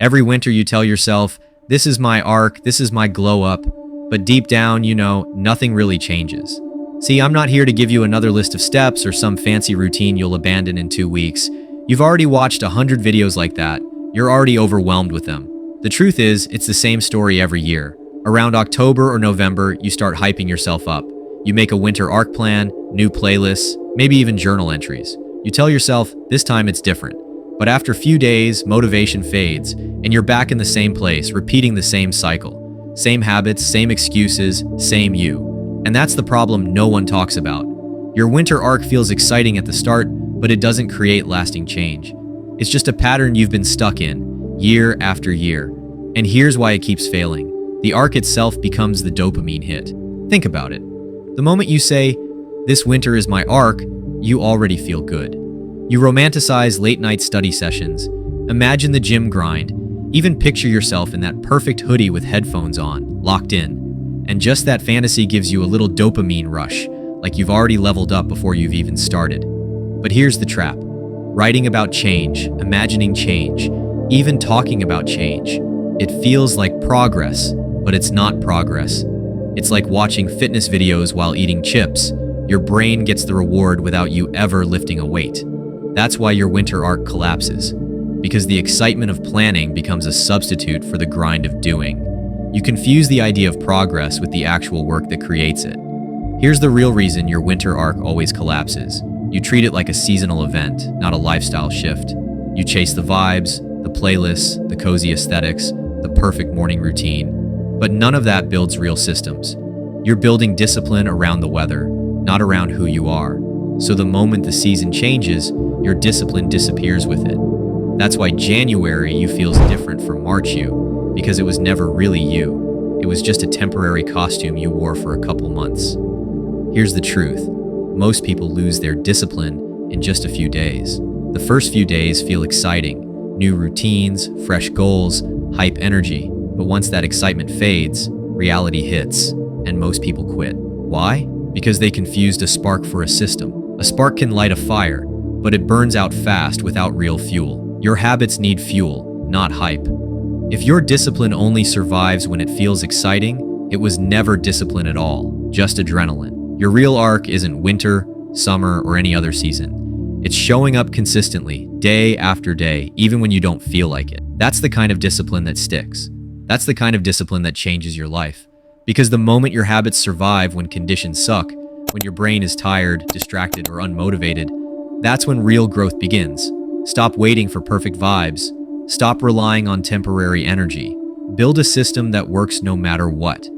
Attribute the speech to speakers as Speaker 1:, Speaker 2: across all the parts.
Speaker 1: Every winter you tell yourself, this is my arc, this is my glow up, but deep down, you know, nothing really changes. See, I'm not here to give you another list of steps or some fancy routine you'll abandon in 2 weeks. You've already watched 100 videos like that. You're already overwhelmed with them. The truth is, it's the same story every year. Around October or November, you start hyping yourself up. You make a winter arc plan, new playlists, maybe even journal entries. You tell yourself, this time it's different. But after a few days, motivation fades, and you're back in the same place, repeating the same cycle. Same habits, same excuses, same you. And that's the problem no one talks about. Your winter arc feels exciting at the start, but it doesn't create lasting change. It's just a pattern you've been stuck in, year after year. And here's why it keeps failing. The arc itself becomes the dopamine hit. Think about it. The moment you say, this winter is my arc, you already feel good. You romanticize late-night study sessions, imagine the gym grind, even picture yourself in that perfect hoodie with headphones on, locked in. And just that fantasy gives you a little dopamine rush, like you've already leveled up before you've even started. But here's the trap. Writing about change, imagining change, even talking about change. It feels like progress, but it's not progress. It's like watching fitness videos while eating chips. Your brain gets the reward without you ever lifting a weight. That's why your winter arc collapses, because the excitement of planning becomes a substitute for the grind of doing. You confuse the idea of progress with the actual work that creates it. Here's the real reason your winter arc always collapses. You treat it like a seasonal event, not a lifestyle shift. You chase the vibes, the playlists, the cozy aesthetics, the perfect morning routine, but none of that builds real systems. You're building discipline around the weather, not around who you are. So the moment the season changes, your discipline disappears with it. That's why January you feels different from March you, because it was never really you. It was just a temporary costume you wore for a couple months. Here's the truth. Most people lose their discipline in just a few days. The first few days feel exciting. New routines, fresh goals, hype energy. But once that excitement fades, reality hits, and most people quit. Why? Because they confused a spark for a system. A spark can light a fire, but it burns out fast without real fuel. Your habits need fuel, not hype. If your discipline only survives when it feels exciting, it was never discipline at all, just adrenaline. Your real arc isn't winter, summer, or any other season. It's showing up consistently, day after day, even when you don't feel like it. That's the kind of discipline that sticks. That's the kind of discipline that changes your life. Because the moment your habits survive when conditions suck, when your brain is tired, distracted, or unmotivated, that's when real growth begins. Stop waiting for perfect vibes. Stop relying on temporary energy. Build a system that works no matter what.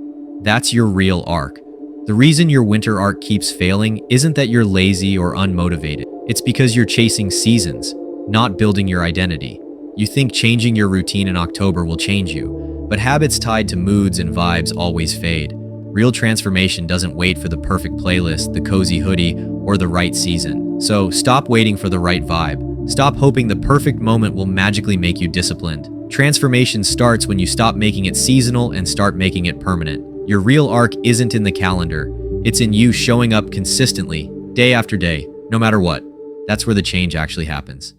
Speaker 1: That's your real arc. The reason your winter arc keeps failing isn't that you're lazy or unmotivated. It's because you're chasing seasons, not building your identity. You think changing your routine in October will change you, but habits tied to moods and vibes always fade. Real transformation doesn't wait for the perfect playlist, the cozy hoodie, or the right season. So stop waiting for the right vibe. Stop hoping the perfect moment will magically make you disciplined. Transformation starts when you stop making it seasonal and start making it permanent. Your real arc isn't in the calendar. It's in you showing up consistently, day after day, no matter what. That's where the change actually happens.